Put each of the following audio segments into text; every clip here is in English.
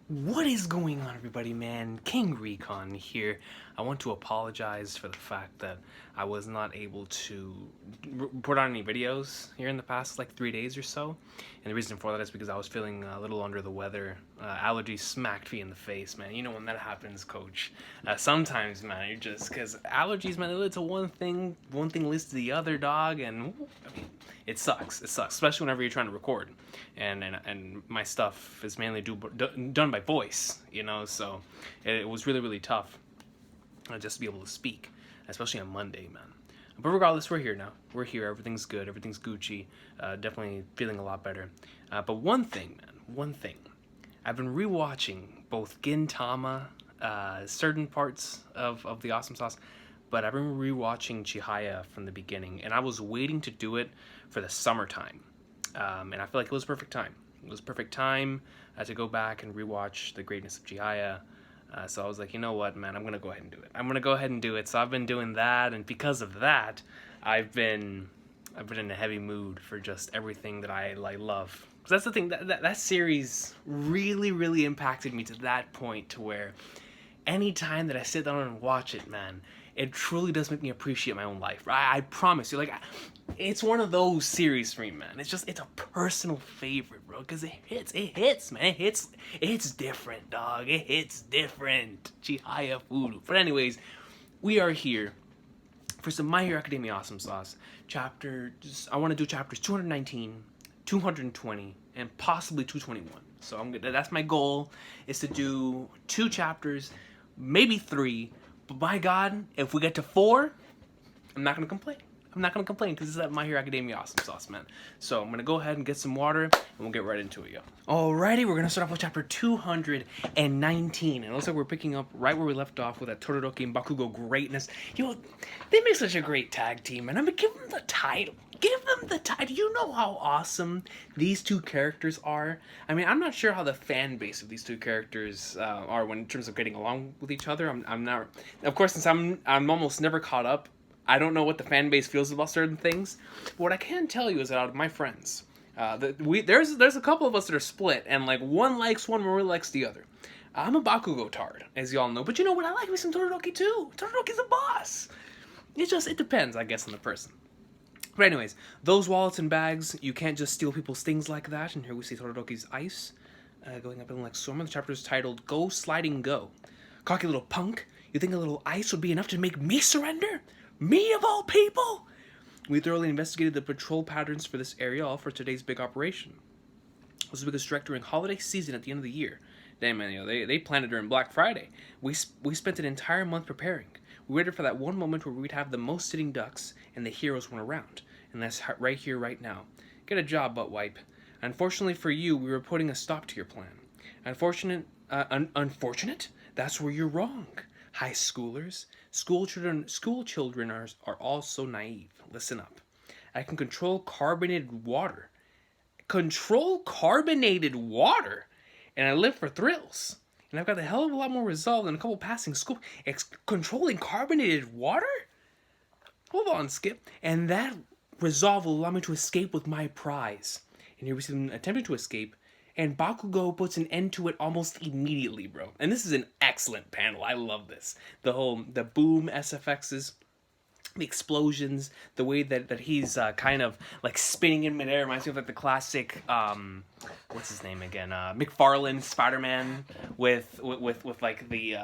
What is going on, everybody, man? King Recon here. I want to apologize for the fact that I was not able to put on any videos here in the past like 3 days or so. And the reason for that is because I was feeling a little under the weather. Allergies smacked me in the face, man. You know when that happens, coach. Sometimes, man, you're just, because allergies, man, they lead to one thing leads to the other, dog. And I mean, it sucks, especially whenever you're trying to record. And my stuff is mainly done by voice, you know, so it was really tough just to be able to speak, especially on Monday, man. But regardless, we're here now. We're here. Everything's good. Everything's Gucci. Definitely feeling a lot better. But one thing, man. One thing. I've been rewatching both Gintama, certain parts of the Awesome Sauce, but I've been rewatching Chihaya from the beginning, and I was waiting to do it for the summertime. And I feel like it was perfect time. It was perfect time to go back and rewatch the greatness of Chihaya. So I was like, you know what, man, I'm going to go ahead and do it. I'm going to go ahead and do it. So I've been doing that, and because of that, I've been in a heavy mood for just everything that I love. Because that's the thing, that series really impacted me to that point to where any time that I sit down and watch it, man, it truly does make me appreciate my own life. I promise you, like, it's one of those series for me, man. It's a personal favorite, bro, because it hits, man. It hits different, dog. It hits different. Chihaya Furu. But anyways, we are here for some My Hero Academia Awesome Sauce. I want to do chapters 219, 220, and possibly 221. So that's my goal, is to do 2 chapters, maybe 3. But by God, if we get to 4, I'm not going to complain. I'm not going to complain because this is that My Hero Academia Awesome Sauce, man. So I'm going to go ahead and get some water, and we'll get right into it, yo. Alrighty, we're going to start off with chapter 219. And it looks like we're picking up right where we left off with that Todoroki and Bakugo greatness. Yo, they make such a great tag team, man. I mean, give them the title. Give them the title. You know how awesome these two characters are. I mean, I'm not sure how the fan base of these two characters are in terms of getting along with each other. I'm not. Of course, since I'm almost never caught up, I don't know what the fan base feels about certain things. But what I can tell you is that out of my friends, there's a couple of us that are split, and like one likes one, one really likes the other. I'm a Bakugo tard, as y'all know, but you know what? I like me some Todoroki too. Todoroki's a boss. It depends, I guess, on the person. But anyways, those wallets and bags, you can't just steal people's things like that. And here we see Todoroki's ice going up in like storm. The chapter is titled "Go Sliding Go." Cocky little punk, you think a little ice would be enough to make me surrender? Me of all people? We thoroughly investigated the patrol patterns for this area, all for today's big operation. It was the biggest trek during holiday season at the end of the year. Damn, man, you know, they planned it during Black Friday. We spent an entire month preparing. We waited for that one moment where we'd have the most sitting ducks and the heroes went around. And that's right here, right now. Get a job, butt wipe. Unfortunately for you, we were putting a stop to your plan. Unfortunate? That's where you're wrong. High schoolers. School children are all so naive. Listen up. I can control carbonated water. Control carbonated water? And I live for thrills. And I've got a hell of a lot more resolve than a couple passing school. Controlling carbonated water? Hold on, Skip. And that resolve will allow me to escape with my prize. And here we see them attempting to escape. And Bakugo puts an end to it almost immediately, bro. And this is an excellent panel. I love this. The boom SFXs, the explosions, the way that he's kind of like spinning in midair reminds me of like the classic what's his name again? McFarlane Spider-Man with like the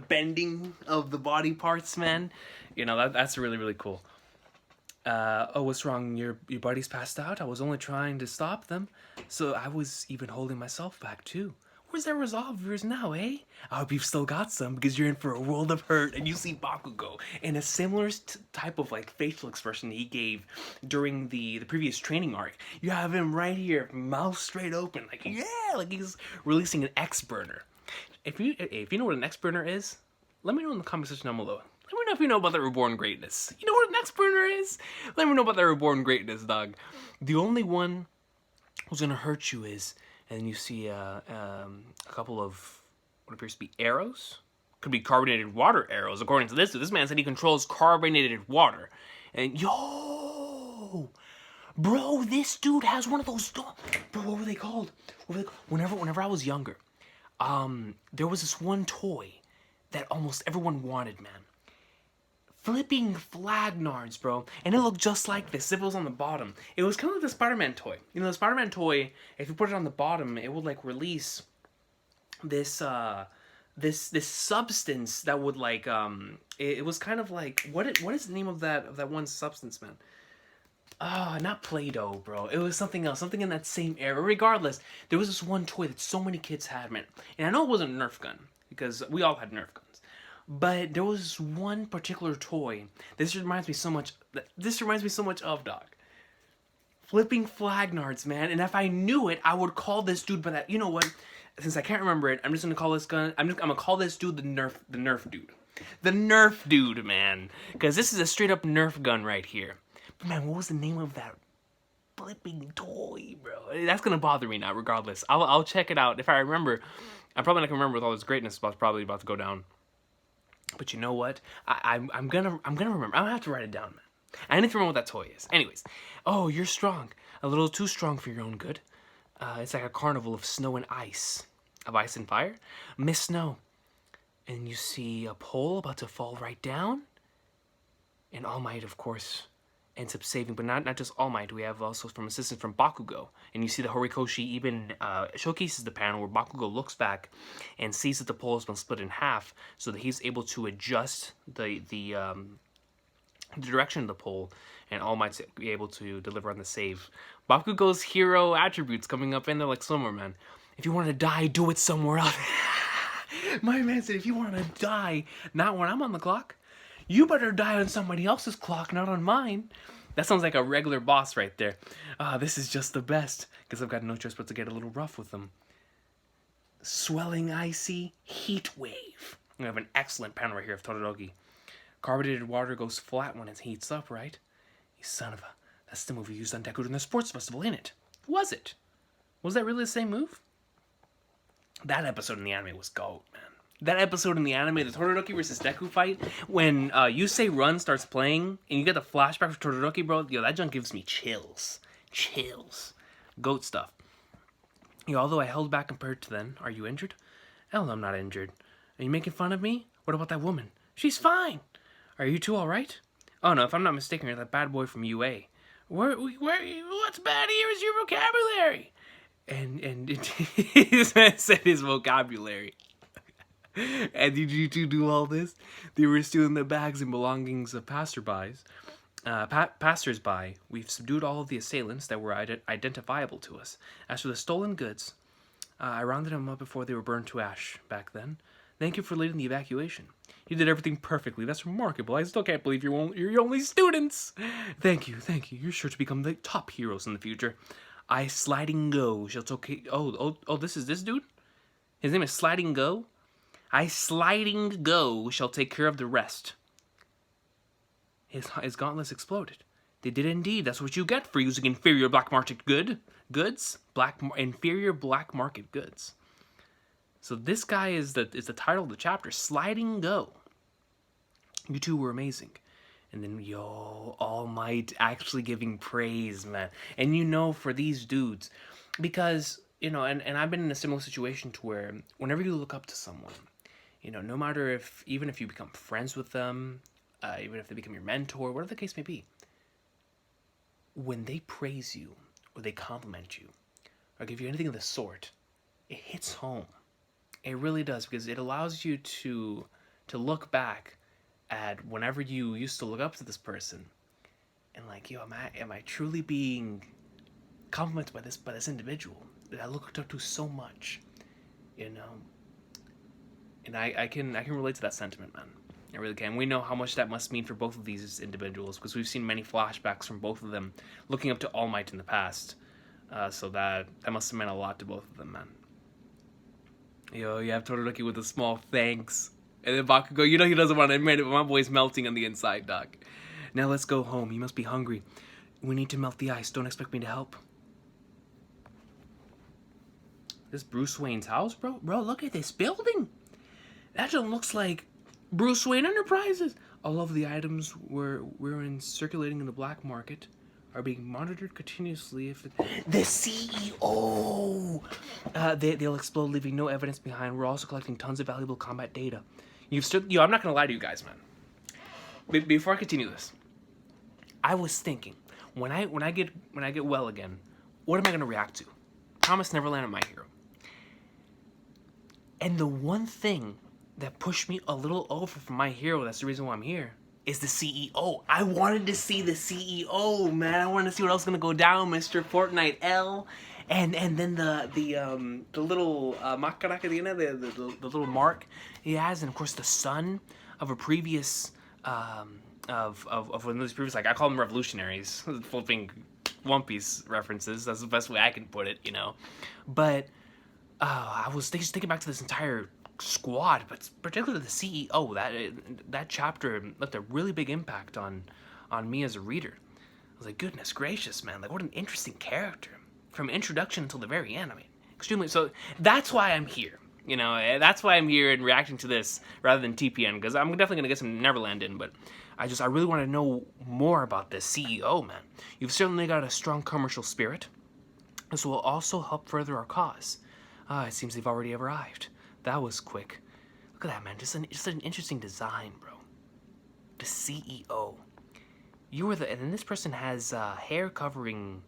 bending of the body parts, man. You know, that's really cool. Oh, what's wrong? Your buddies passed out? I was only trying to stop them. So I was even holding myself back too. Where's that resolve of yours now, eh? I hope you've still got some because you're in for a world of hurt. And you see Bakugo in a similar type of like facial expression he gave during the previous training arc. You have him right here, mouth straight open, like yeah, like he's releasing an X-burner. If you know what an X-burner is, let me know in the comment section down below. Let me know if you know about that reborn greatness. You know what an X-burner is? Let me know about that reborn greatness, dog. The only one who's gonna hurt you is, and then you see a couple of what appears to be arrows. Could be carbonated water arrows, according to this. So this man said he controls carbonated water. And yo, bro, this dude has one of those. Bro, what were they called? Whenever I was younger, there was this one toy that almost everyone wanted, man. Flipping Flagnards, bro. And it looked just like this. It was on the bottom. It was kind of like the Spider-Man toy. You know, the Spider-Man toy, if you put it on the bottom, it would, like, release this, this substance that would, like, it was kind of like, what is the name of that one substance, man? Not Play-Doh, bro. It was something else. Something in that same era. Regardless, there was this one toy that so many kids had, man. And I know it wasn't a Nerf gun, because we all had Nerf guns. But there was one particular toy. This reminds me so much of, dog. Flipping Flagnards, man. And if I knew it, I would call this dude by that. You know what? Since I can't remember it, I'm just gonna call this gun. I'm gonna call this dude the Nerf dude. The Nerf dude, man. Because this is a straight up Nerf gun right here. But man, what was the name of that flipping toy, bro? That's gonna bother me now, regardless. I'll check it out if I remember. I'm probably not gonna remember with all this greatness. Probably about to go down. But you know what? I'm gonna remember. I'm gonna have to write it down, man. I need to remember what that toy is. Anyways, oh, you're strong. A little too strong for your own good. It's like a carnival of snow and ice. Of ice and fire? Miss Snow. And you see a pole about to fall right down. And All Might, of course, ends up saving. But not just All Might. We have also from assistance from Bakugo. And you see the Horikoshi even showcases the panel where Bakugo looks back and sees that the pole has been split in half, so that he's able to adjust the direction of the pole, and All Might's be able to deliver on the save. Bakugo's hero attributes coming up in there like somewhere, man. If you want to die, do it somewhere else. My man said, if you want to die, not when I'm on the clock, you better die on somebody else's clock, not on mine. That sounds like a regular boss right there. This is just the best, because I've got no choice but to get a little rough with them. Swelling icy heat wave. We have an excellent panel right here of Todoroki. Carbonated water goes flat when it heats up, right? You son of a... That's the move you used on Deku during the sports festival, ain't it? Was it? Was that really the same move? That episode in the anime was gold, man. That episode in the anime, the Todoroki versus Deku fight, when Yusei Run starts playing, and you get the flashback for Todoroki, bro, yo, that junk gives me chills. Chills. Goat stuff. Yo, although I held back compared to then, are you injured? Hell no, I'm not injured. Are you making fun of me? What about that woman? She's fine. Are you two alright? Oh no, if I'm not mistaken, you're that bad boy from UA. What's bad here is your vocabulary. And this man said his vocabulary. And did you two do all this? They were stealing the bags and belongings of passersby. We've subdued all of the assailants that were identifiable to us. As for the stolen goods, I rounded them up before they were burned to ash back then. Thank you for leading the evacuation. You did everything perfectly. That's remarkable. I still can't believe you're only students. Thank you. You're sure to become the top heroes in the future. I Sliding Go shall take... Oh, this is this dude? His name is Sliding Go? I Sliding Go shall take care of the rest. His gauntlets exploded. They did indeed. That's what you get for using inferior black market goods. Inferior black market goods. So this guy is the title of the chapter. Sliding Go. You two were amazing. And then, yo, All Might actually giving praise, man. And you know, for these dudes, because, you know, and I've been in a similar situation to where whenever you look up to someone, you know, no matter even if you become friends with them, even if they become your mentor, whatever the case may be, when they praise you or they compliment you or give you anything of the sort, it hits home. It really does, because it allows you to look back at whenever you used to look up to this person and like, yo, am I truly being complimented by this individual that I looked up to so much, you know? And I can relate to that sentiment, man. I really can. We know how much that must mean for both of these individuals, because we've seen many flashbacks from both of them looking up to All Might in the past. So that must have meant a lot to both of them, man. Yo, you have Todoroki with a small thanks. And then Bakugo, you know he doesn't want to admit it, but my boy's melting on the inside, Doc. Now let's go home. You must be hungry. We need to melt the ice. Don't expect me to help. This Bruce Wayne's house, bro? Bro, look at this building. That just looks like Bruce Wayne Enterprises. All of the items we're circulating in the black market are being monitored continuously. If the CEO, they'll explode, leaving no evidence behind. We're also collecting tons of valuable combat data. I'm not gonna lie to you guys, man. Before I continue this, I was thinking, when I get well again, what am I gonna react to? Promise Neverland or My Hero. And the one thing that pushed me a little over from My Hero, that's the reason why I'm here, is the CEO. I wanted to see the CEO, man. I wanted to see what else was gonna go down, Mr. Fortnite L, and then the little makaraka, the little mark he has, and of course the son of a previous of one of those previous, like, I call them revolutionaries, flipping One Piece references. That's the best way I can put it, you know. But I was just thinking back to this entire squad, but particularly the CEO. That chapter left a really big impact on me as a reader. I was like, goodness gracious, man! Like, what an interesting character from introduction until the very end. I mean, extremely. So that's why I'm here. You know, that's why I'm here and reacting to this rather than TPN, because I'm definitely gonna get some Neverland in, but I really want to know more about this CEO, man. You've certainly got a strong commercial spirit. This will also help further our cause. It seems they've already arrived. That was quick. Look at that, man. Just an interesting design, bro. The CEO. And then this person has hair covering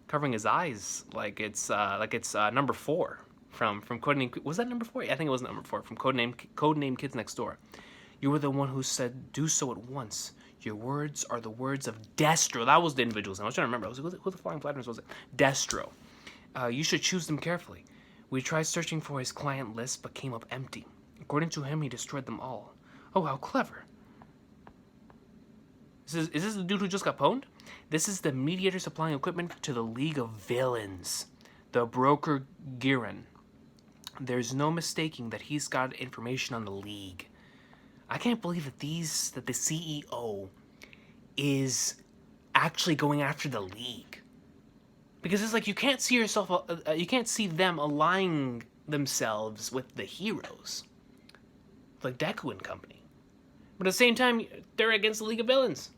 his eyes like it's number 4 from Codename. Was that number 4? Yeah, I think it was number 4 from Codename Kids Next Door. You were the one who said, "Do so at once." Your words are the words of Destro. That was the individual's name. I was trying to remember. I was like, who the Flying Flappers was it? Destro. You should choose them carefully. We tried searching for his client list, but came up empty. According to him, he destroyed them all. Oh, how clever. Is this the dude who just got pwned? This is the mediator supplying equipment to the League of Villains. The broker Giran. There's no mistaking that he's got information on the League. I can't believe that the CEO is actually going after the League. Because it's like you can't see them aligning themselves with the heroes, like Deku and company. But at the same time, they're against the League of Villains.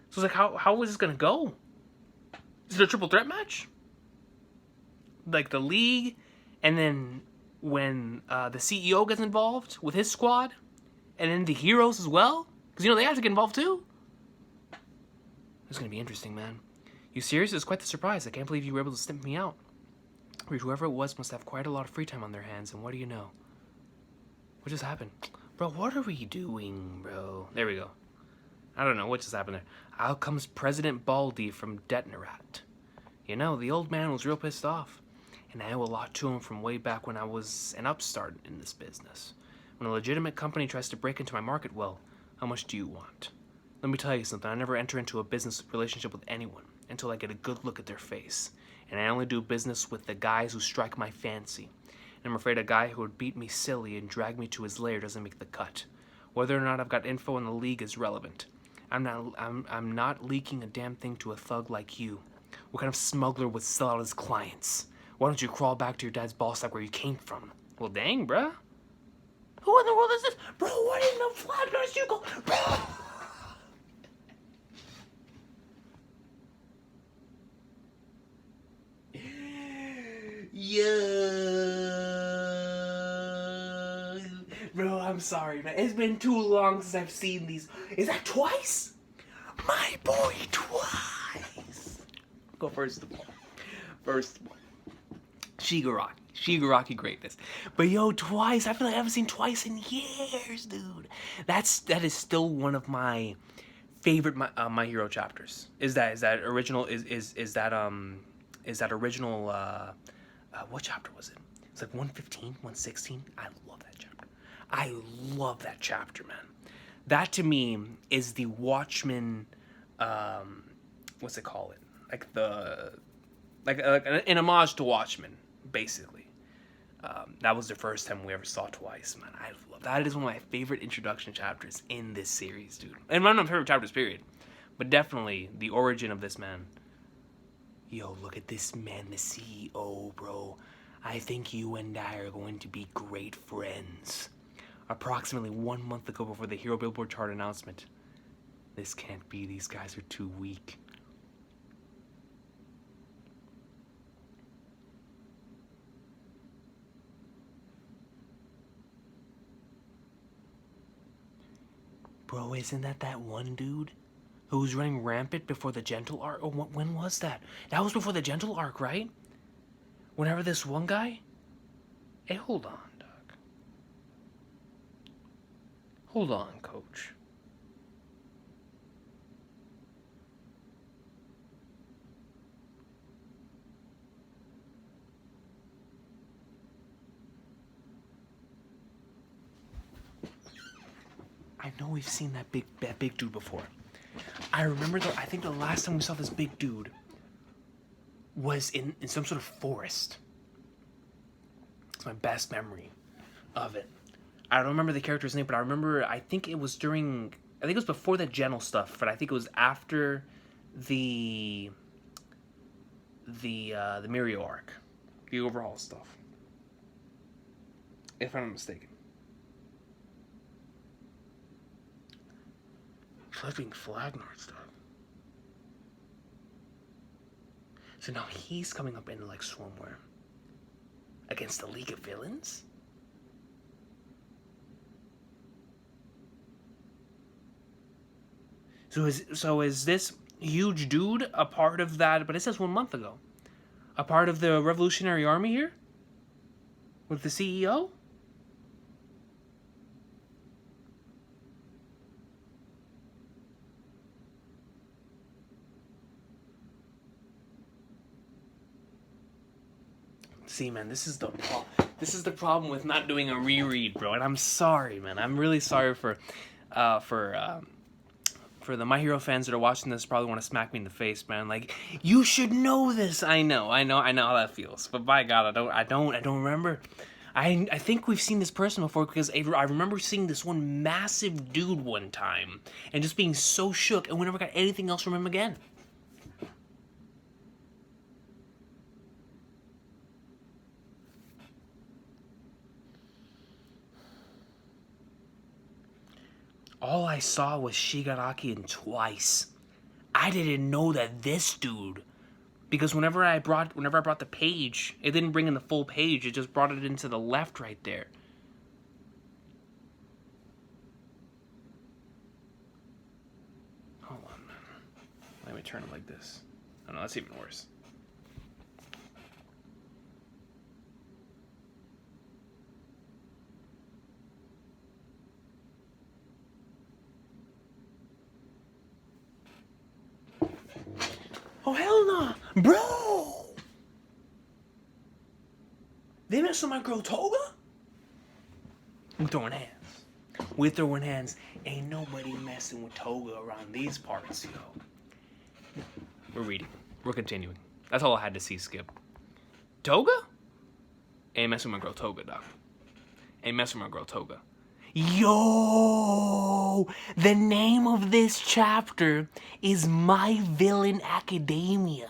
So it's like, how is this gonna go? Is it a triple threat match? Like the League, and then when the CEO gets involved with his squad, and then the heroes as well, because they have to get involved too. It's gonna be interesting, man. You serious? It's quite the surprise. I can't believe you were able to stamp me out. Whoever it was must have quite a lot of free time on their hands, and what do you know? What just happened? Bro, what are we doing, bro? There we go. I don't know what just happened there. Out comes President Baldy from Detnerat. You know, the old man was real pissed off. And I owe a lot to him from way back when I was an upstart in this business. When a legitimate company tries to break into my market, well, how much do you want? Let me tell you something. I never enter into a business relationship with anyone until I get a good look at their face. And I only do business with the guys who strike my fancy. And I'm afraid a guy who would beat me silly and drag me to his lair doesn't make the cut. Whether or not I've got info in the League is relevant. I'm not leaking a damn thing to a thug like you. What kind of smuggler would sell out his clients? Why don't you crawl back to your dad's ballsack where you came from? Well, dang, bruh. Who in the world is this? Bro, what in the flappers you go? Bro! Yo, bro, I'm sorry, man. It's been too long since I've seen these. Is that Twice? My boy Twice. Go first of all. Shigaraki greatness. But yo, Twice. I feel like I haven't seen Twice in years, dude. That is still one of my favorite My Hero chapters. Is that original? Is that original? What chapter was it? It's like 115, 116. I love that chapter. I love that chapter, man. That to me is the Watchmen. What's it called? Like an homage to Watchmen, basically. That was the first time we ever saw Twice, man. I love that. It is one of my favorite introduction chapters in this series, dude. And one of my favorite chapters, period. But definitely the origin of this man. Yo, look at this man, the CEO, bro. I think you and I are going to be great friends. Approximately 1 month ago before the Hero Billboard chart announcement. This can't be. These guys are too weak. Bro, isn't that one dude who was running rampant before the Gentle arc? Oh, when was that? That was before the Gentle arc, right? Whenever this one guy... Hey, hold on, Doc. Hold on, Coach. I know we've seen that big dude before. I remember I think the last time we saw this big dude was in some sort of forest. It's my best memory of it. I don't remember the character's name, but I think it was before the Gentle stuff, but I think it was after the Mirio arc. The overhaul stuff. If I'm not mistaken. Flipping Flagnard stuff. So now he's coming up into like Swarmware. Against the League of Villains? So is this huge dude a part of that? But it says 1 month ago. A part of the Revolutionary Army here? With the CEO? See, man, this is the problem with not doing a reread, bro. And I'm sorry, man. I'm really sorry for the My Hero fans that are watching this. Probably want to smack me in the face, man. Like, you should know this. I know how that feels. But by God, I don't remember. I think we've seen this person before because I remember seeing this one massive dude one time and just being so shook, and we never got anything else from him again. All I saw was Shigaraki and twice. I didn't know that this dude, because whenever I brought the page, it didn't bring in the full page. It just brought it into the left right there. Hold on, man. Let me turn it like this. Oh no, that's even worse. Oh, hell nah. Bro! They mess with my girl Toga? We're throwing hands. We're throwing hands. Ain't nobody messing with Toga around these parts, yo. We're reading. We're continuing. That's all I had to see, Skip. Toga? Ain't messing with my girl Toga, Doc. Ain't messing with my girl Toga. Yo! The name of this chapter is My Villain Academia.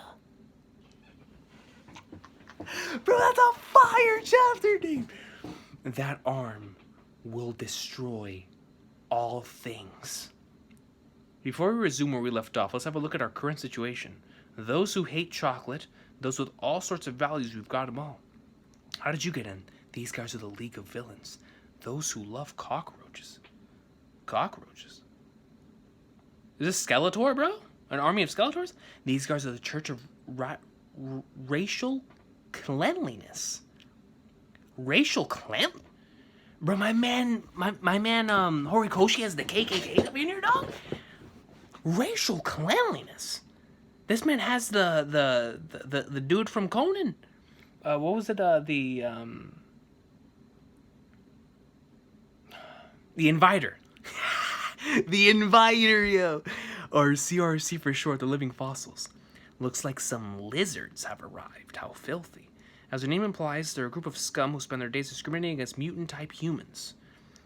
Bro, that's a fire chapter, dude! That arm will destroy all things. Before we resume where we left off, let's have a look at our current situation. Those who hate chocolate, those with all sorts of values, we've got them all. How did you get in? These guys are the League of Villains. Those who love cockroaches. Cockroaches? Is this Skeletor, bro? An army of Skeletors? These guys are the Church of Racial Cleanliness. Racial cleanliness? Bro, my man, Horikoshi has the KKK up in here, dog? Racial cleanliness? This man has the dude from Conan. What was it? The Inviter. The Inviter, yo. Or CRC for short, the Living Fossils. Looks like some lizards have arrived. How filthy. As their name implies, they're a group of scum who spend their days discriminating against mutant-type humans.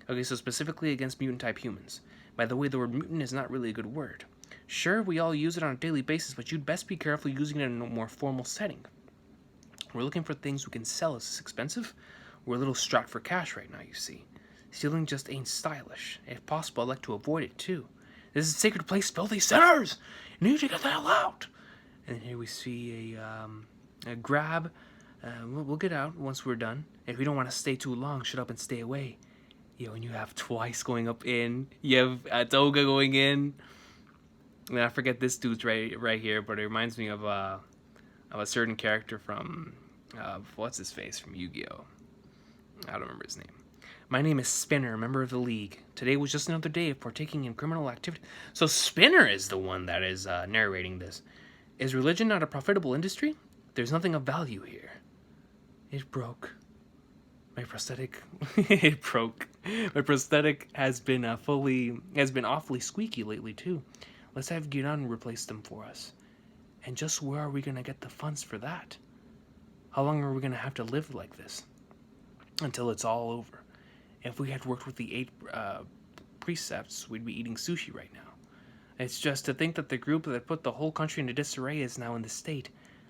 Okay, so specifically against mutant-type humans. By the way, the word mutant is not really a good word. Sure, we all use it on a daily basis, but you'd best be careful using it in a more formal setting. We're looking for things we can sell. Is this expensive? We're a little strapped for cash right now, you see. Stealing just ain't stylish. If possible, I'd like to avoid it, too. This is a sacred place, filthy sinners! You need to get the hell out! And here we see a grab. We'll get out once we're done. If we don't want to stay too long, shut up and stay away. Yo, and you have Twice going up in. You have Toga going in. And I forget this dude's right here, but it reminds me of a certain character from what's his face from Yu-Gi-Oh. I don't remember his name. My name is Spinner, member of the League. Today was just another day of partaking in criminal activity. So Spinner is the one that is narrating this. Is religion not a profitable industry? There's nothing of value here. It broke. My prosthetic, it broke. My prosthetic has been awfully squeaky lately too. Let's have Giran replace them for us. And just where are we gonna get the funds for that? How long are we gonna have to live like this? Until it's all over. If we had worked with the 8 precepts, we'd be eating sushi right now. It's just to think that the group that put the whole country into disarray is now in the state.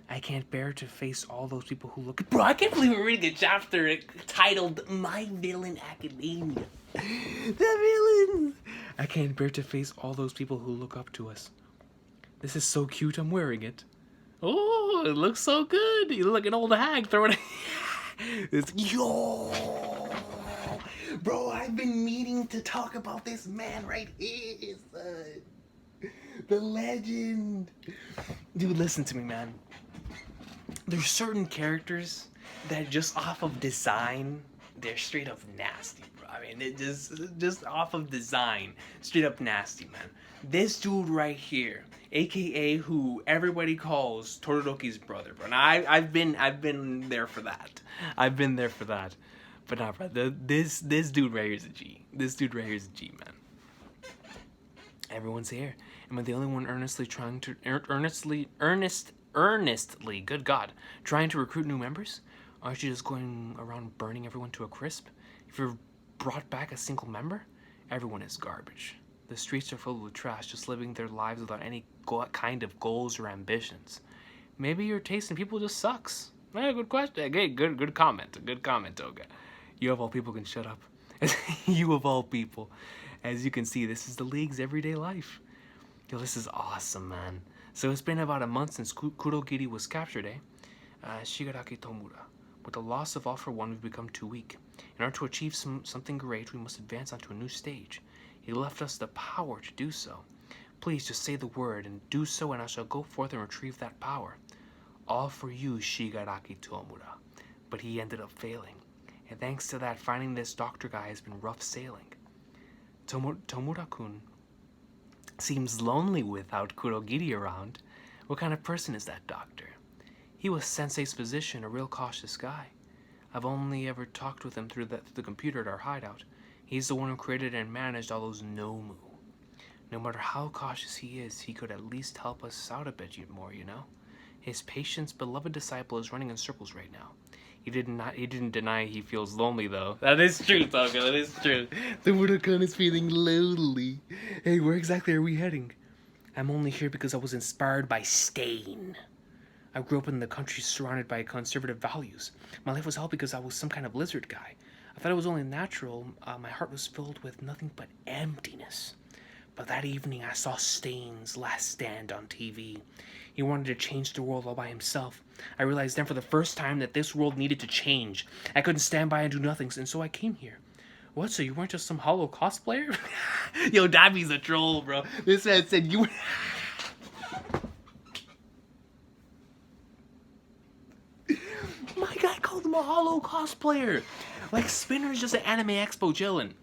I can't bear to face all those people who look... Bro, I can't believe we're reading a chapter titled My Villain Academia. The villains! I can't bear to face all those people who look up to us. This is so cute, I'm wearing it. Oh, it looks so good. You look like an old hag throwing... It's... Yo! Bro, I've been meaning to talk about this man right here, son. The legend. Dude, listen to me, man. There's certain characters that just off of design, they're straight up nasty, bro. I mean, it just off of design, straight up nasty, man. This dude right here, aka who everybody calls Todoroki's brother, bro. And I've been there for that. I've been there for that. But nah, bro, this dude right here is a G. This dude right here is a G, man. Everyone's here. Am I the only one earnestly, good God, trying to recruit new members? Aren't you just going around burning everyone to a crisp? If you've brought back a single member, everyone is garbage. The streets are filled with trash, just living their lives without any kind of goals or ambitions. Maybe your taste in people just sucks. Good question. Okay, good comment. Good comment, Toga. You of all people can shut up. You of all people. As you can see, this is the League's everyday life. Yo, this is awesome, man. So it's been about a month since Kurogiri was captured, Shigaraki Tomura. With the loss of All for One, we've become too weak. In order to achieve something great, we must advance onto a new stage. He left us the power to do so. Please just say the word and do so, and I shall go forth and retrieve that power. All for you, Shigaraki Tomura. But he ended up failing. And thanks to that, finding this doctor guy has been rough sailing. Tomura-kun seems lonely without Kurogiri around. What kind of person is that doctor? He was Sensei's physician, a real cautious guy. I've only ever talked with him through the computer at our hideout. He's the one who created and managed all those Nomu. No matter how cautious he is, he could at least help us out a bit more, you know? His patient's beloved disciple is running in circles right now. He didn't deny he feels lonely, though. That is true, Toga. That is true. The Murakun is feeling lonely. Hey, where exactly are we heading? I'm only here because I was inspired by Stain. I grew up in the country surrounded by conservative values. My life was hell because I was some kind of lizard guy. I thought it was only natural. My heart was filled with nothing but emptiness. But that evening, I saw Stain's Last Stand on TV. He wanted to change the world all by himself. I realized then for the first time that this world needed to change. I couldn't stand by and do nothing, and so I came here. What, so you weren't just some hollow cosplayer? Yo, Dabi's a troll, bro. This man said you were... My guy called him a hollow cosplayer. Like Spinner's just an anime expo chillin'.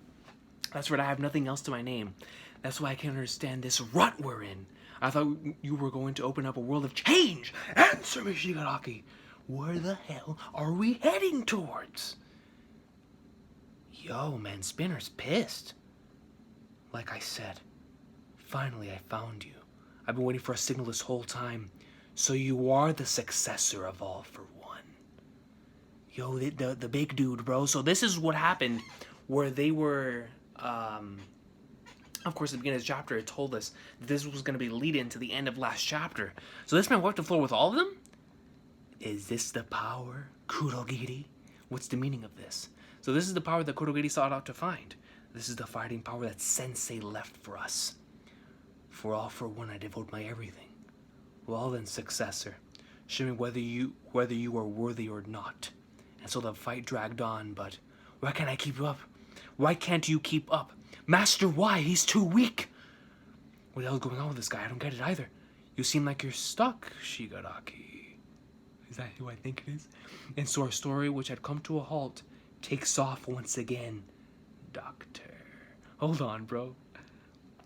That's right, I have nothing else to my name. That's why I can't understand this rut we're in. I thought you were going to open up a world of change. Answer me, Shigaraki. Where the hell are we heading towards? Yo, man, Spinner's pissed. Like I said, finally I found you. I've been waiting for a signal this whole time. So you are the successor of All for One. Yo, the big dude, bro. So this is what happened where they were... Of course, at the beginning of this chapter, it told us that this was going to be the lead-in to the end of last chapter. So this man wiped the floor with all of them? Is this the power, Kurogiri? What's the meaning of this? So this is the power that Kurogiri sought out to find. This is the fighting power that Sensei left for us. For All for One, I devote my everything. Well then, successor, show me whether you are worthy or not. And so the fight dragged on, but why can't I keep up? Why can't you keep up? Master, why? He's too weak. What the hell is going on with this guy? I don't get it either. You seem like you're stuck, Shigaraki. Is that who I think it is? And so our story, which had come to a halt, takes off once again. Doctor. Hold on, bro.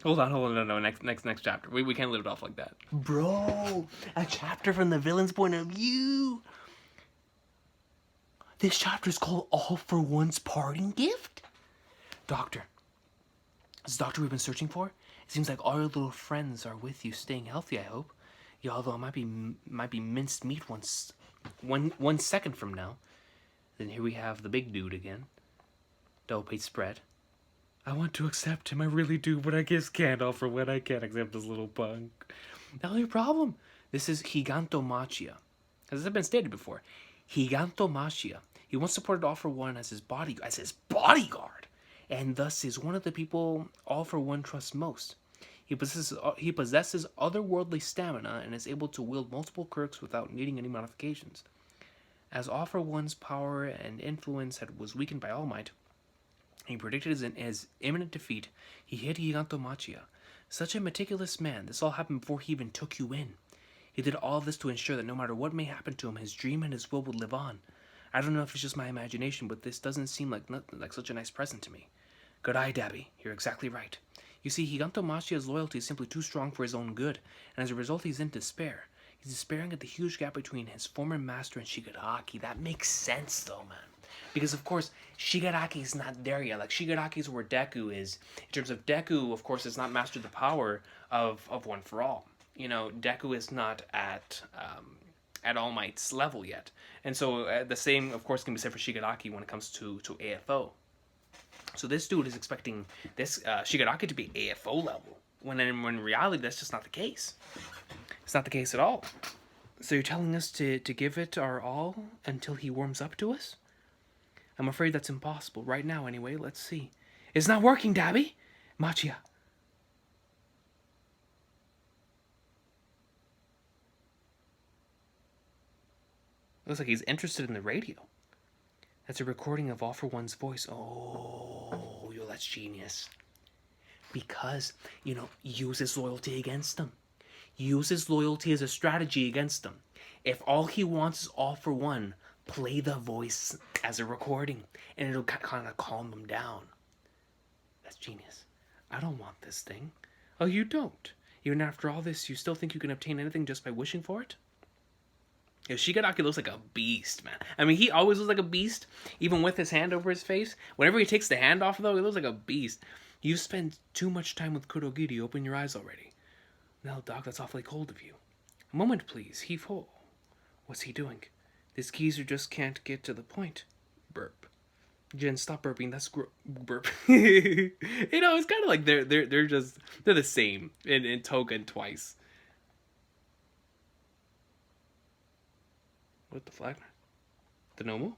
Hold on. No, next chapter. We can't leave it off like that. Bro, a chapter from the villain's point of view. This chapter is called All for One's Parting Gift? Doctor. Is the doctor we've been searching for? It seems like all your little friends are with you, staying healthy, I hope. Yeah, although it might be minced meat one second from now. Then here we have the big dude again. Double pate spread. I want to accept him, I really do, but I just can't offer when I can't accept this little punk. Not your problem. This is Higanto Machia. As has been stated before, Higanto Machia. He once supported All for One as his bodyguard, and thus is one of the people All for One trusts most. He possesses otherworldly stamina and is able to wield multiple quirks without needing any modifications. As All for One's power and influence was weakened by All Might, he predicted his imminent defeat. He hid Higanto Machia. Such a meticulous man. This all happened before he even took you in. He did all this to ensure that no matter what may happen to him, his dream and his will would live on. I don't know if it's just my imagination, but this doesn't seem like such a nice present to me. Good eye, Dabby. You're exactly right. You see, Higanto Machia's loyalty is simply too strong for his own good, and as a result he's in despair. He's despairing at the huge gap between his former master and Shigaraki. That makes sense, though, man. Because, of course, Shigaraki's not there yet. Like, Shigaraki's where Deku is. In terms of Deku, of course, has not mastered the power of One for All. You know, Deku is not at All Might's level yet. And so the same, of course, can be said for Shigaraki when it comes to AFO. So this dude is expecting this Shigaraki to be AFO level. When in reality, that's just not the case. It's not the case at all. So you're telling us to give it our all until he warms up to us? I'm afraid that's impossible. Right now, anyway. Let's see. It's not working, Dabby! Machia. Looks like he's interested in the radio. That's a recording of All for One's voice. Oh, yo, that's genius. Because, use his loyalty against him. Use his loyalty as a strategy against him. If all he wants is All for One, play the voice as a recording, and it'll kind of calm him down. That's genius. I don't want this thing. Oh, you don't? Even after all this, you still think you can obtain anything just by wishing for it? Yeah, Shigaraki looks like a beast, man. I mean, he always looks like a beast, even with his hand over his face. Whenever he takes the hand off, though, he looks like a beast. You've spent too much time with Kurogiri. Open your eyes already. No, Doc, that's awfully cold of you. A moment, please. Heave ho. What's he doing? This geezer just can't get to the point. Burp. Jen, stop burping. That's burp. It's kind of like they're the same in token twice. What the flag? The Nomu?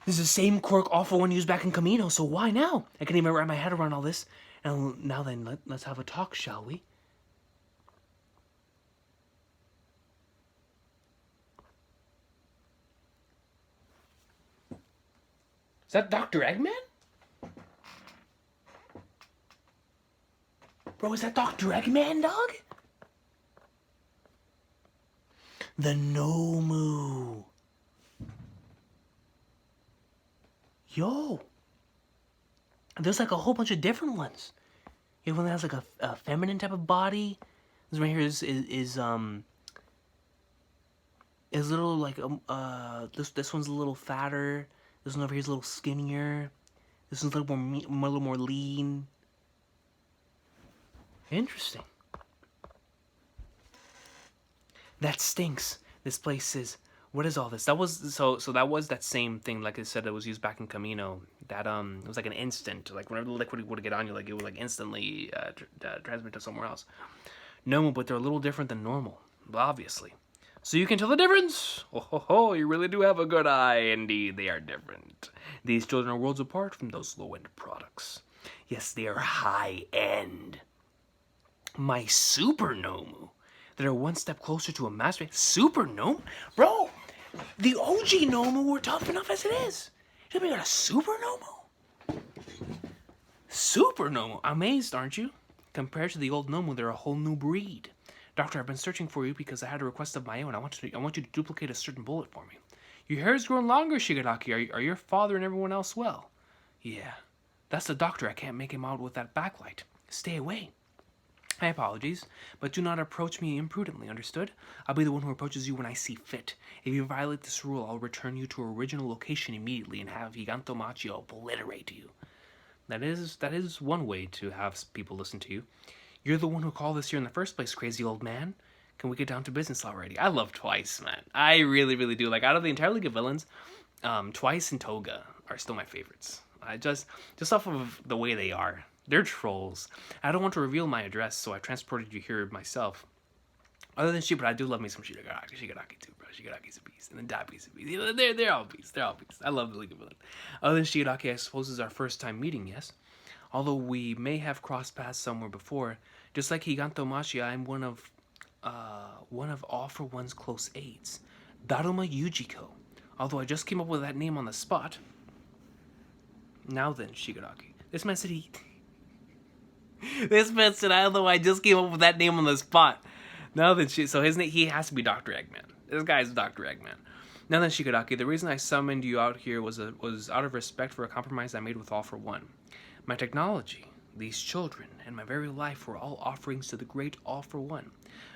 This is the same quirk All for One used back in Kamino, so why now? I can't even wrap my head around all this. And now then, let's have a talk, shall we? Is that Dr. Eggman? Bro, is that Dr. Eggman, dog? The Nomu. Yo. There's like a whole bunch of different ones. You have one that has like a feminine type of body. This one right here is little like this one's a little fatter. This one over here is a little skinnier. This one's a little more lean. Interesting. That stinks. This place is. What is all this? That was so that was that same thing, like I said, that was used back in Kamino. That it was like an instant, like whenever the liquid would get on you, like it would like instantly transmit to somewhere else. No, but they're a little different than normal, obviously. So you can tell the difference. Oh, you really do have a good eye. Indeed, they are different. These children are worlds apart from those low-end products. Yes, they are high-end. My Super Nomu. That are one step closer to a master. Super Nomu? Bro, the OG Nomu were tough enough as it is. We got a supernomo? Supernomo? Amazed, aren't you? Compared to the old Nomo, they're a whole new breed. Doctor, I've been searching for you because I had a request of my own. I want you to duplicate a certain bullet for me. Your hair's grown longer, Shigaraki. Are your father and everyone else well? Yeah. That's the doctor. I can't make him out with that backlight. Stay away. My apologies, but do not approach me imprudently, understood? I'll be the one who approaches you when I see fit. If you violate this rule, I'll return you to your original location immediately and have Higanto Machio obliterate you. That is one way to have people listen to you. You're the one who called us here in the first place, crazy old man. Can we get down to business already? I love Twice, man. I really, really do. Like, out of the entire League of Villains, Twice and Toga are still my favorites. I just off of the way they are. They're trolls. I don't want to reveal my address, so I transported you here myself. Other than she, but I do love me some Shigaraki. Shigaraki too, bro. Shigaraki's a beast. And then Dabi's a beast. They're all beasts. They're all beasts. I love the League of Villains. Other than Shigaraki, I suppose is our first time meeting, yes? Although we may have crossed paths somewhere before, just like Higanto Machia, I'm one of All for One's close aides, Daruma Yujiko. Although I just came up with that name on the spot. Now then, Shigaraki. This man said although I just came up with that name on the spot. Now then, so his name, he has to be Dr. Eggman. This guy's Dr. Eggman. Now then, Shigaraki, the reason I summoned you out here was out of respect for a compromise I made with All for One. My technology, these children, and my very life were all offerings to the great All for One.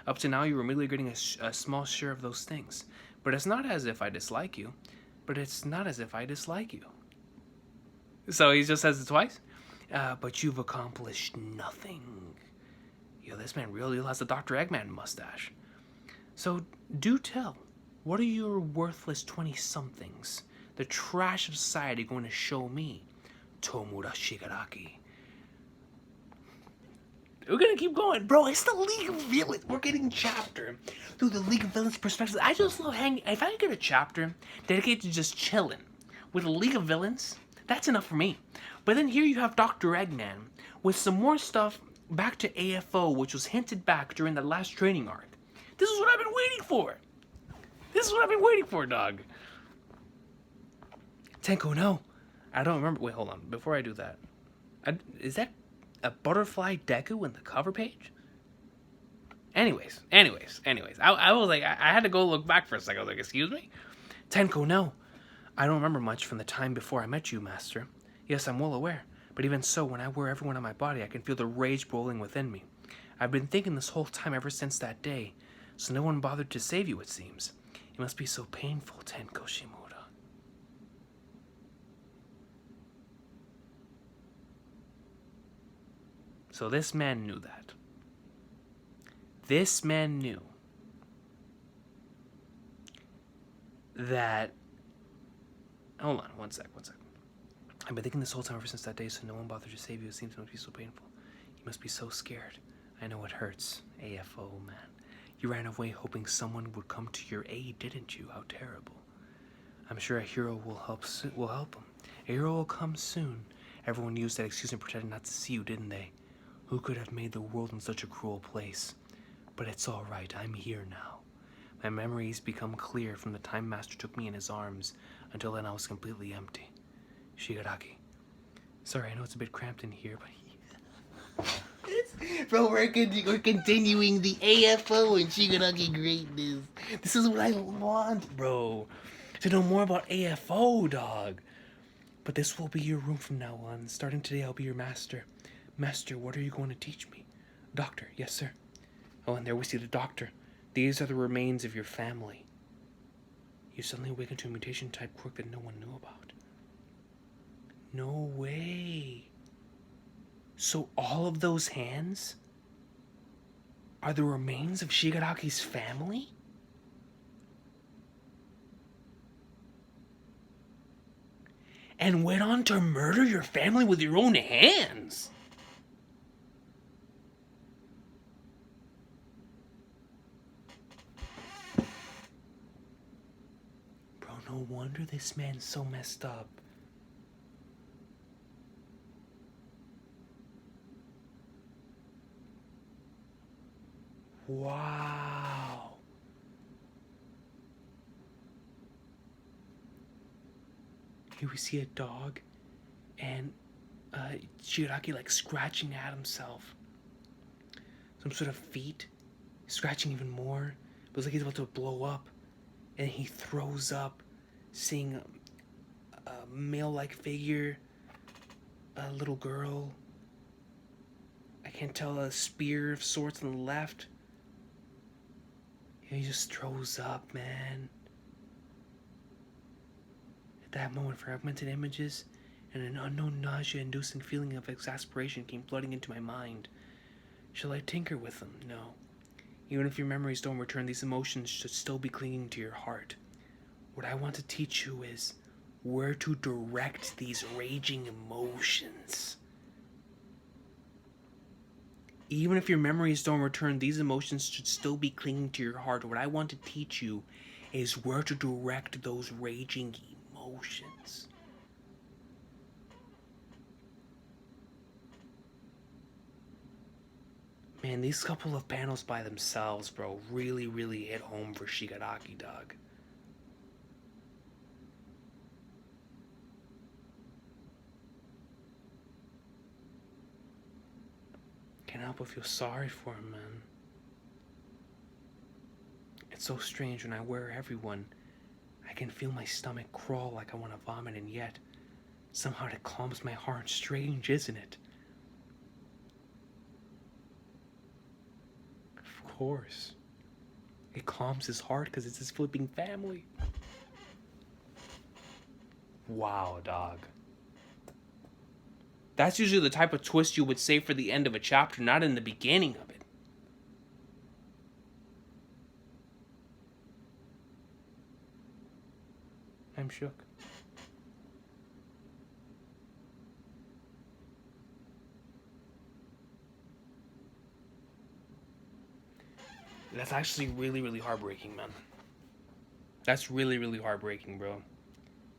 Up to now, you were merely getting a small share of those things. But it's not as if I dislike you. So he just says it twice? But you've accomplished nothing. Yo, this man really has a Dr. Eggman mustache. So, do tell. What are your worthless 20-somethings, the trash of society, going to show me, Tomura Shigaraki? We're gonna keep going. Bro, it's the League of Villains. We're getting chapter through the League of Villains perspective. I just love hanging. If I get a chapter dedicated to just chilling with the League of Villains, that's enough for me. But then here you have Dr. Eggman with some more stuff back to AFO, which was hinted back during the last training arc. This is what I've been waiting for. Dog. Tenko, no. I don't remember. Wait, hold on. Before I do that, is that a butterfly Deku in the cover page? Anyways. I was like, I had to go look back for a second. I was like, excuse me? Tenko, no. I don't remember much from the time before I met you, Master. Yes, I'm well aware. But even so, when I wear everyone on my body, I can feel the rage boiling within me. I've been thinking this whole time ever since that day. So no one bothered to save you, it seems. It must be so painful, Tenko Shimura. So this man knew that. This man knew that... Hold on, one sec. I've been thinking this whole time ever since that day, so no one bothered to save you. It seems it must be so painful. You must be so scared. I know it hurts. AFO, man. You ran away hoping someone would come to your aid, didn't you? How terrible. I'm sure a hero will help him. A hero will come soon. Everyone used that excuse and pretended not to see you, didn't they? Who could have made the world in such a cruel place? But it's all right. I'm here now. My memories become clear from the time Master took me in his arms. Until then, I was completely empty. Shigaraki. Sorry, I know it's a bit cramped in here, but... Bro, we're continuing the AFO and Shigaraki greatness. This is what I want, bro. To know more about AFO, dog. But this will be your room from now on. Starting today, I'll be your master. Master, what are you going to teach me? Doctor, yes, sir. Oh, and there we see the doctor. These are the remains of your family. You suddenly awakened to a mutation-type quirk that no one knew about. No way. So all of those hands are the remains of Shigaraki's family? And went on to murder your family with your own hands? Bro, no wonder this man's so messed up. Wow. Here we see a dog, and Shigaraki like scratching at himself. Some sort of feet, scratching even more. It was like he's about to blow up, and he throws up, seeing a male-like figure, a little girl. I can't tell, a spear of sorts on the left. And he just throws up, man. At that moment, fragmented images and an unknown nausea-inducing feeling of exasperation came flooding into my mind. Shall I tinker with them? No. Even if your memories don't return, these emotions should still be clinging to your heart. What I want to teach you is where to direct these raging emotions. Even if your memories don't return, these emotions should still be clinging to your heart. What I want to teach you is where to direct those raging emotions. Man, these couple of panels by themselves, bro, really, really hit home for Shigaraki, dog. Can't help but feel sorry for him, man. It's so strange when I wear everyone. I can feel my stomach crawl like I want to vomit, and yet somehow it calms my heart. Strange, isn't it? Of course. It calms his heart because it's his flipping family. Wow, dog. That's usually the type of twist you would say for the end of a chapter, not in the beginning of it. I'm shook. That's actually really, really heartbreaking, man. That's really, really heartbreaking, bro.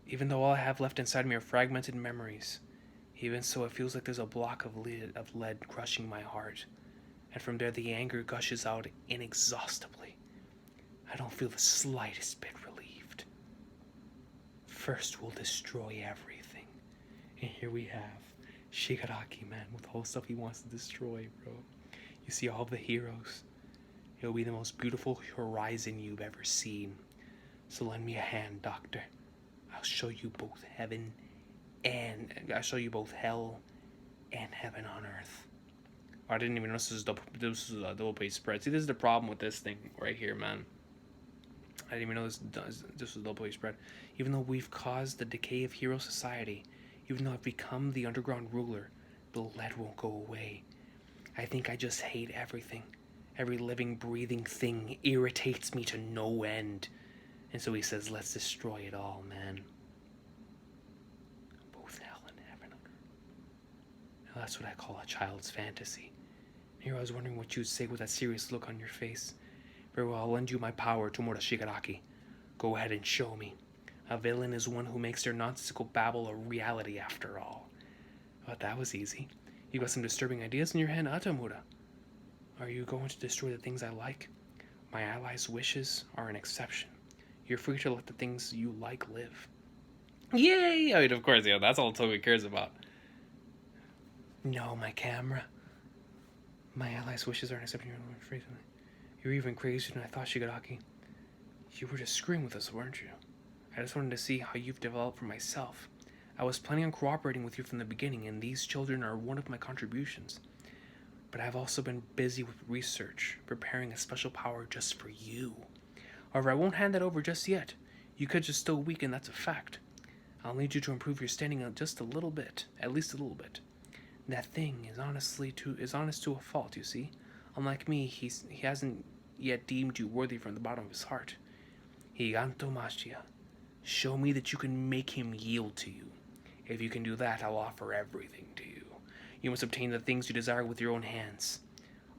Even though all I have left inside me are fragmented memories, even so, it feels like there's a block of lead crushing my heart. And from there, the anger gushes out inexhaustibly. I don't feel the slightest bit relieved. First, we'll destroy everything. And here we have Shigaraki, man, with all the stuff he wants to destroy, bro. You see all the heroes. It'll be the most beautiful horizon you've ever seen. So lend me a hand, Doctor. I'll show you both heaven and I'll show you both hell and heaven on earth. Oh, I didn't even know this was a double page spread. See, this is the problem with this thing right here, man. I didn't even know this was a double page spread. Even though we've caused the decay of hero society, even though I've become the underground ruler, the lead won't go away. I think I just hate everything. Every living, breathing thing irritates me to no end. And so he says, let's destroy it all, man. Both hell and heaven. Now that's what I call a child's fantasy. Here I was wondering what you'd say with that serious look on your face. Very well, I'll lend you my power, Tomura Shigaraki. Go ahead and show me. A villain is one who makes their nonsensical babble a reality after all. But that was easy. You got some disturbing ideas in your head, Atamura. Are you going to destroy the things I like? My allies' wishes are an exception. You're free to let the things you like live. Yay! I mean, of course, yeah, that's all Toga cares about. No, my camera. My allies' wishes are an exception. You're free to... You're even crazier than I thought, Shigaraki. You were just screwing with us, weren't you? I just wanted to see how you've developed for myself. I was planning on cooperating with you from the beginning, and these children are one of my contributions. But I've also been busy with research, preparing a special power just for you. However, I won't hand that over just yet. You could just still weak, and that's a fact. I'll need you to improve your standing just a little bit, at least a little bit. That thing is honest to a fault, you see. Unlike me, he hasn't yet deemed you worthy from the bottom of his heart. Higanto Mashia, show me that you can make him yield to you. If you can do that, I'll offer everything to you. You must obtain the things you desire with your own hands.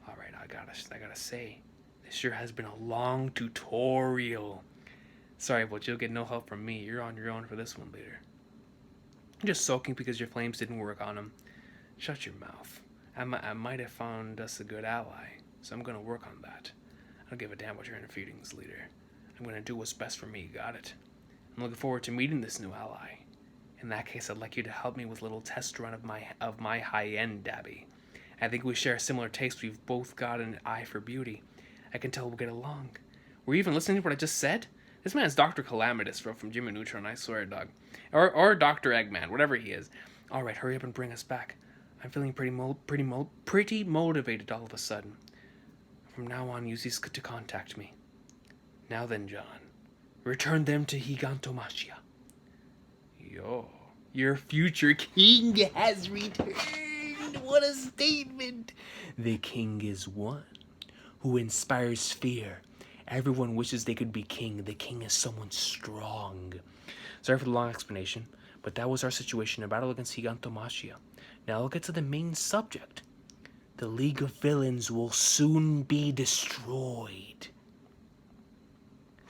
Alright, I gotta say, this sure has been a long tutorial. Sorry, but you'll get no help from me. You're on your own for this one later. You're just sulking because your flames didn't work on him. Shut your mouth. I might have found us a good ally, so I'm gonna work on that. I don't give a damn what your inner feelings, leader. I'm gonna do what's best for me, got it? I'm looking forward to meeting this new ally. In that case, I'd like you to help me with a little test run of my high-end dabby. I think we share a similar taste. We've both got an eye for beauty. I can tell we'll get along. Were you even listening to what I just said? This man's Dr. Calamitous from Jimmy Neutron, I swear, dog. Or Dr. Eggman, whatever he is. All right, hurry up and bring us back. I'm feeling pretty motivated all of a sudden. From now on, use these to contact me. Now then, John, return them to Higantomashia. Yo, your future king has returned. What a statement. The king is one who inspires fear. Everyone wishes they could be king. The king is someone strong. Sorry for the long explanation, but that was our situation in battle against Higantomashia. Now I'll get to the main subject. The League of Villains will soon be destroyed.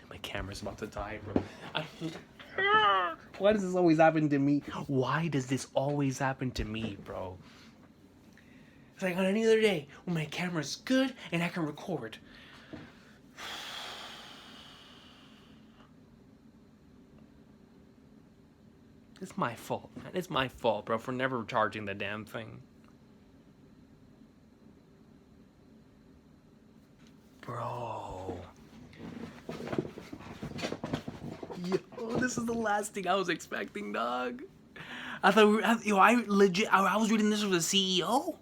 My camera's about to die, bro. Why does this always happen to me? Why does this always happen to me, bro? It's like on any other day when my camera's good and I can record. It's my fault, man. It's my fault, bro, for never charging the damn thing. Bro. Yo, this is the last thing I was expecting, dog. I thought I was reading this with the CEO.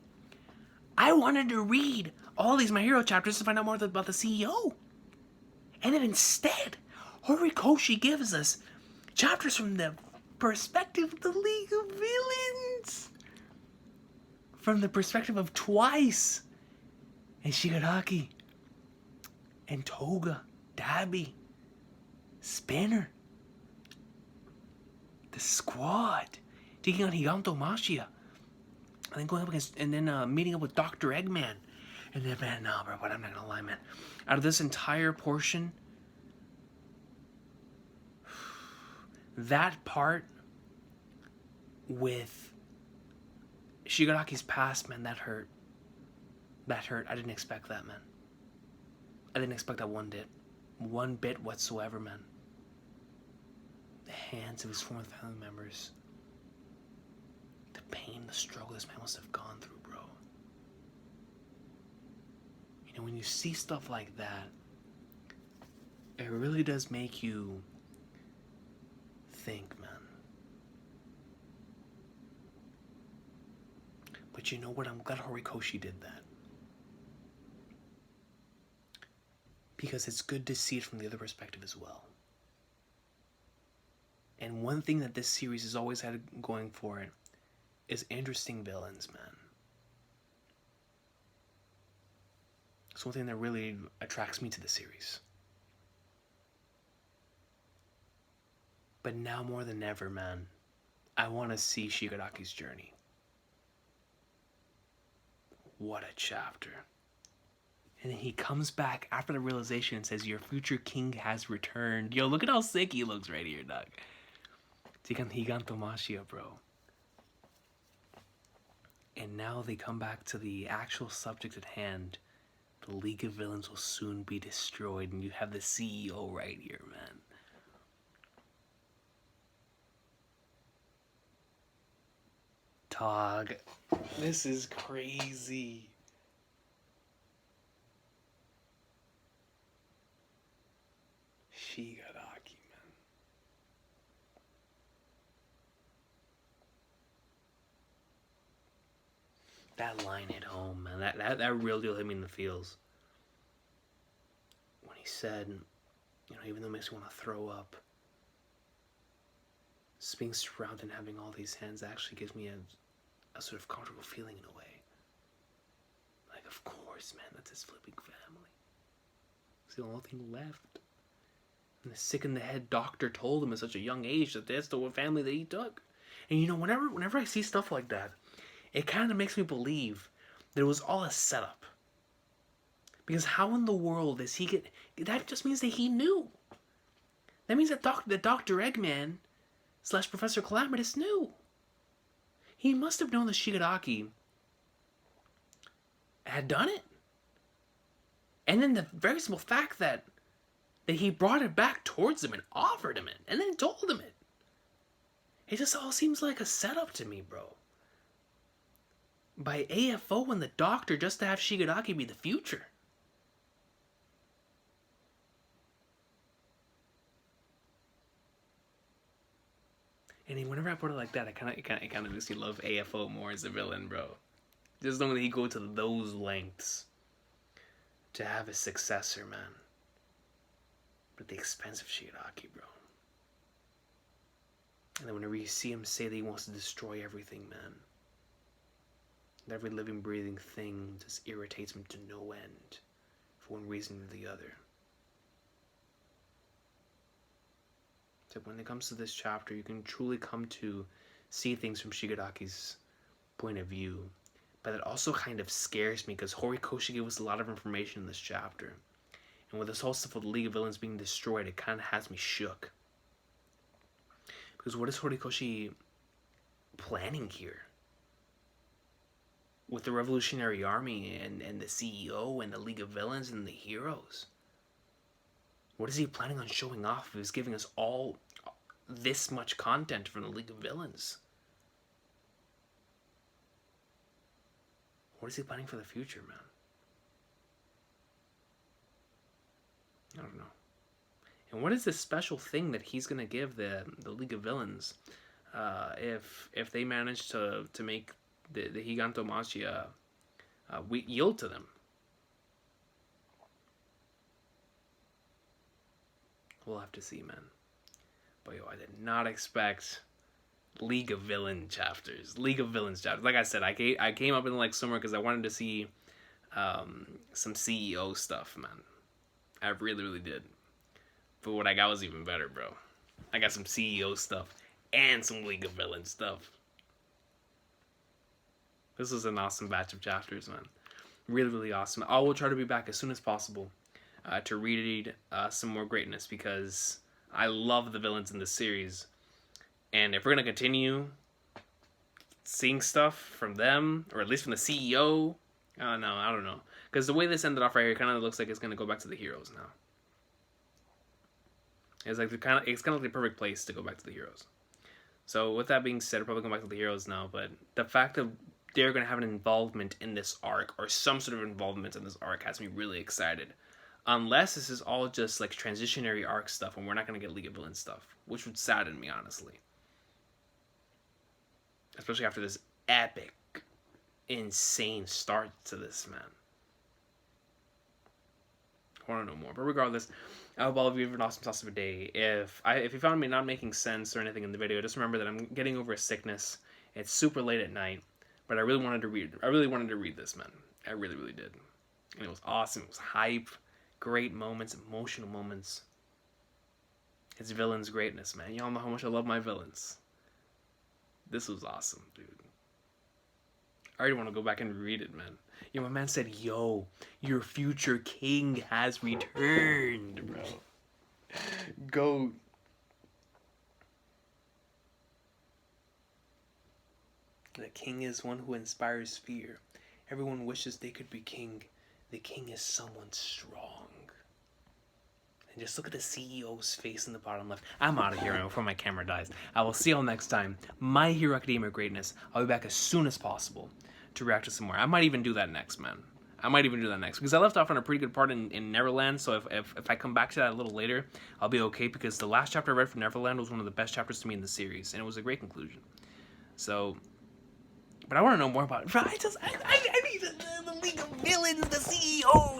I wanted to read all these My Hero chapters to find out more about the CEO. And then instead, Horikoshi gives us chapters from the perspective of the League of Villains. From the perspective of Twice, and Shigaraki, and Toga, Dabi, Spinner, the squad, taking on Higantomashia, and then going up against, and then meeting up with Dr. Eggman. And then, man, no, bro, but I'm not gonna lie, man. Out of this entire portion, that part with Shigaraki's past, man, that hurt. That hurt. I didn't expect that, man. I didn't expect that one bit whatsoever, man. The hands of his former family members. The pain, the struggle this man must have gone through, bro. You know, when you see stuff like that, it really does make you think, man. But you know what? I'm glad Horikoshi did that. Because it's good to see it from the other perspective as well. And one thing that this series has always had going for it is interesting villains, man. It's one thing that really attracts me to the series. But now more than ever, man, I want to see Shigaraki's journey. What a chapter. And then he comes back after the realization and says, your future king has returned. Yo, look at how sick he looks right here, dog. Higantomashia, bro. And now they come back to the actual subject at hand. The League of Villains will soon be destroyed, and you have the CEO right here, man. Dog, this is crazy. Shigaraki, man. That line hit home, man. That real deal hit me in the feels. When he said, you know, even though it makes me want to throw up, being surrounded and having all these hands actually gives me a sort of comfortable feeling in a way. Like, of course, man, that's his flipping family. It's the only thing left. And the sick in the head doctor told him at such a young age that that's the family that he took. And you know, whenever I see stuff like that, it kind of makes me believe that it was all a setup. Because how in the world does he get... That just means that he knew. That means that Dr. Eggman / Professor Calamitous knew. He must have known that Shigaraki had done it. And then the very simple fact that he brought it back towards him and offered him it, and then told him it. It just all seems like a setup to me, bro. By AFO and the Doctor just to have Shigaraki be the future. And whenever I put it like that, I kind of makes me love AFO more as a villain, bro. Just knowing that he go to those lengths to have a successor, man. But at the expense of Shigaraki, bro. And then whenever you see him say that he wants to destroy everything, man. Every living, breathing thing just irritates him to no end. For one reason or the other. So when it comes to this chapter, you can truly come to see things from Shigaraki's point of view. But it also kind of scares me because Horikoshi gave us a lot of information in this chapter. And with this whole stuff with the League of Villains being destroyed, it kind of has me shook. Because what is Horikoshi planning here? With the Revolutionary Army and the CEO and the League of Villains and the heroes. What is he planning on showing off if he's giving us all this much content from the League of Villains? What is he planning for the future, man? I don't know. And what is this special thing that he's going to give the League of Villains if they manage to make the Higantomachi yield to them? We'll have to see, man. But yo, I did not expect League of Villains chapters. Like I said, I came up in like summer because I wanted to see some CEO stuff, man. I really did. But what I got was even better, bro. I got some CEO stuff and some League of Villains stuff. This was an awesome batch of chapters, man. Really awesome. I will try to be back as soon as possible to reread some more greatness because I love the villains in this series. And if we're going to continue seeing stuff from them, or at least from the CEO, I don't know. Because the way this ended off right here kind of looks like it's going to go back to the heroes now. It's kind of like the perfect place to go back to the heroes. So with that being said, we're probably going back to the heroes now. But the fact that they're going to have an involvement in this arc, or some sort of involvement in this arc, has me really excited. Unless this is all just like transitionary arc stuff and we're not going to get League of Villains stuff. Which would sadden me, honestly. Especially after this epic, insane start to this, man. I want to know more. But regardless, I hope all of you have an awesome day. If you found me not making sense or anything in the video, just remember that I'm getting over a sickness. It's super late at night. But I really wanted to read this, man. I really did. And it was awesome. It was hype. Great moments. Emotional moments. It's villains greatness, man. Y'all know how much I love my villains. This was awesome, dude. I already want to go back and read it, man. Yo, my man said, yo, your future king has returned, bro. Go. The king is one who inspires fear. Everyone wishes they could be king. The king is someone strong. And just look at the CEO's face in the bottom left. I'm out of here before my camera dies. I will see y'all next time. My Hero Academia Greatness. I'll be back as soon as possible to react to some more. I might even do that next, man. Because I left off on a pretty good part in Neverland, so if I come back to that a little later, I'll be okay, because the last chapter I read from Neverland was one of the best chapters to me in the series, and it was a great conclusion. So, but I want to know more about it. I need the League of Villains, the CEO.